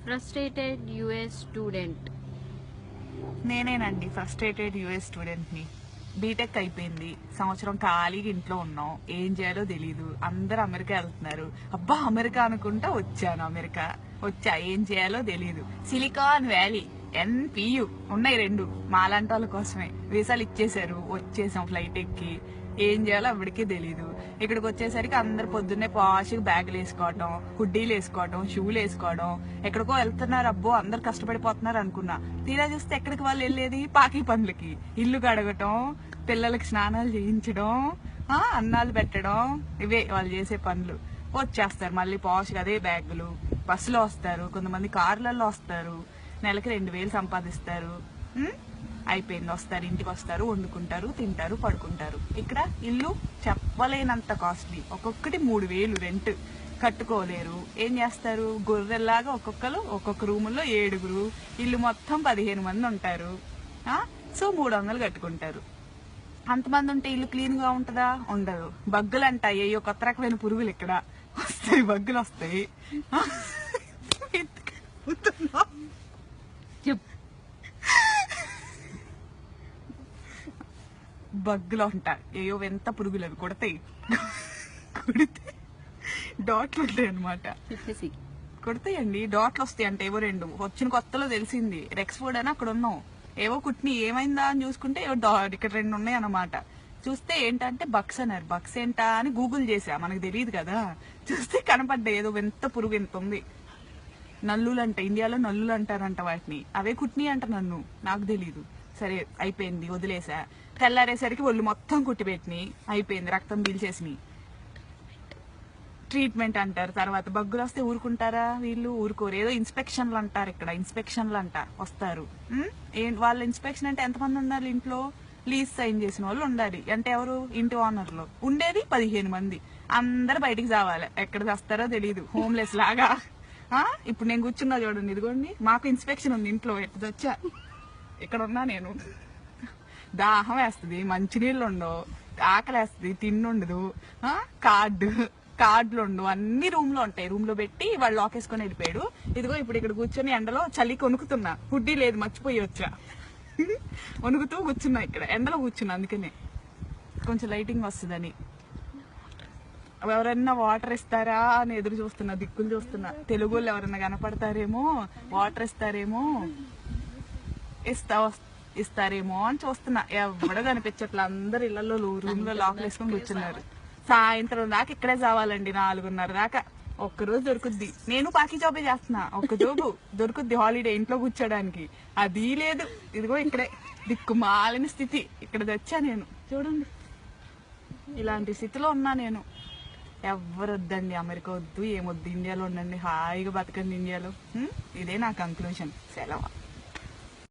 Frustrated US student. నేనేనండి frustrated US స్టూడెంట్ని. BTech అయిపోయింది, సంవత్సరం ఖాళీగా ఇంట్లో ఉన్నాం, ఏం చేయాలో తెలీదు. అందరు అమెరికా వెళ్తున్నారు, అబ్బా అమెరికా అనుకుంటా వచ్చాను. అమెరికా వచ్చా, ఏం చేయాలో తెలీదు. సిలికాన్ వ్యాలీ, NPU ఉన్నాయి రెండు, మాలాంటి వాళ్ళ కోసమే. వీసాలు ఇచ్చేసారు, వచ్చేసాం ఫ్లైట్ ఎక్కి. ఏం చేయాలో అప్పటికే తెలీదు. ఇక్కడికి వచ్చేసరికి అందరు పొద్దున్నే పాష్గా బ్యాగులు వేసుకోవడం, హుడ్డీలు వేసుకోవడం, షూలు వేసుకోవడం, ఎక్కడికో వెళ్తున్నారు. అబ్బో అందరు కష్టపడిపోతున్నారు అనుకున్నా. తీరా చూస్తే ఎక్కడికి వాళ్ళు వెళ్ళేది పాకి పనులకి. ఇల్లు కడగటం, పిల్లలకి స్నానాలు చేయించడం, అన్నాలు పెట్టడం, ఇవే వాళ్ళు చేసే పనులు. వచ్చేస్తారు మళ్ళీ పాష్గా అదే బ్యాగులు. బస్సులో వస్తారు, కొంతమంది కార్లలో వస్తారు, నెలకి 2000 సంపాదిస్తారు. అయిపోయింది, వస్తారు, ఇంటికి వస్తారు, వండుకుంటారు, తింటారు, పడుకుంటారు. ఇక్కడ ఇల్లు చెప్పలేనంత కాస్ట్లీ, ఒక్కొక్కటి 3000 రెంట్. కట్టుకోలేరు, ఏం చేస్తారు? గొర్రెల్లాగా ఒక్కొక్క రూముల్లో 7, ఇల్లు మొత్తం 15 మంది ఉంటారు. సో 300 కట్టుకుంటారు. అంతమంది ఉంటే ఇల్లు క్లీన్ గా ఉంటుందా? ఉండదు. బగ్గులు అంట, అయ్యో కొత్త రకమైన పురుగులు ఇక్కడ వస్తాయి, బగ్గులు వస్తాయి. బగ్గులు అంట, ఏయో ఎంత పురుగులు అవి కొడతాయి. కొడితే డాట్లు ఉంటాయి అనమాట. కొడతాయండి, డాట్లు వస్తాయి అంటే. ఏవో 2 వచ్చిన కొత్తలో తెలిసింది. రెక్స్ఫోర్డ్ అని అక్కడ ఉన్నాం, ఏవో కుట్ని ఏమైందా అని చూసుకుంటే ఇక్కడ 2 ఉన్నాయి అన్నమాట. చూస్తే ఏంటంటే బక్స్ అన్నారు. బక్స్ ఏంటా అని గూగుల్ చేసా, మనకు తెలియదు కదా. చూస్తే కనపడ్డాయి, ఏదో ఎంత పురుగు ఎంత ఉంది. నల్లులు అంట, ఇండియాలో నల్లులు అంటారంట వాటిని. అవే కుట్ని అంట, నన్ను నాకు తెలీదు. సరే అయిపోయింది, వదిలేసా. తెల్లారేసరికి ఒళ్ళు మొత్తం కుట్టిపెట్టిని, అయిపోయింది, రక్తం పీల్చేసినాయి. ట్రీట్మెంట్ అంటారు. తర్వాత బగ్గులు వస్తే ఊరుకుంటారా? వీళ్ళు ఊరుకోరు. ఏదో ఇన్స్పెక్షన్లు అంటారు, ఇక్కడ ఇన్స్పెక్షన్లు అంట వస్తారు. వాళ్ళ ఇన్స్పెక్షన్ అంటే ఎంతమంది ఉండాలి ఇంట్లో? లీజ్ సైన్ చేసిన వాళ్ళు ఉండాలి. అంటే ఎవరు? ఇంటి ఓనర్లు. ఉండేది 15 మంది. అందరు బయటికి రావాలి, ఎక్కడ వస్తారో తెలియదు, హోమ్లెస్ లాగా. ఇప్పుడు నేను కూర్చున్నా చూడండి, ఇదిగోండి, మాకు ఇన్స్పెక్షన్ ఉంది ఇంట్లో. ఎట్లా వచ్చా, ఇక్కడ ఉన్నా నేను. దాహం వేస్తుంది, మంచినీళ్ళు ఉండవు, ఆకలి వేస్తుంది, తిండుండదు, కార్డులు ఉండవు, అన్ని రూమ్ లో ఉంటాయి. రూమ్ లో పెట్టి వాళ్ళు లాక్ వేసుకొని వెళ్ళిపోయాడు. ఇదిగో ఇప్పుడు ఇక్కడ కూర్చొని ఎండలో చలికి వణుకుతున్నా, హుడ్డీ లేదు, మర్చిపోయి వచ్చా. వణుకుతూ కూర్చున్నా, ఇక్కడ ఎండలో కూర్చున్నా. అందుకనే కొంచెం లైటింగ్ వస్తుందని. ఎవరన్నా వాటర్ ఇస్తారా అని ఎదురు చూస్తున్నా, దిక్కులు చూస్తున్నా. తెలుగు వాళ్ళు ఎవరన్నా కనపడతారేమో, వాటర్ ఇస్తారేమో, ఇస్తారేమో అని చూస్తున్నా. ఎవడో కనిపించట్లా, అందరు ఇళ్లలో రూమ్ లో లాక్లు వేసుకొని కూర్చున్నారు. సాయంత్రం దాకా ఇక్కడే చావాలండి, 4:30 దాకా. ఒక్కరోజు దొరుకుద్ది. నేను పాకి జాబే చేస్తున్నా, ఒక్క జాబు దొరుకుద్ది హాలిడే ఇంట్లో కూర్చోడానికి. అది లేదు. ఇదిగో ఇక్కడే దిక్కుమాలిన స్థితి. ఇక్కడ తెచ్చా నేను, చూడండి, ఇలాంటి స్థితిలో ఉన్నా నేను. ఎవరు వద్దండి, అమెరికా వద్దు, ఏమొద్దు, ఇండియాలో ఉండండి, హాయిగా బతకండి ఇండియాలో. ఇదే నా కంక్లూజన్. సెలవు.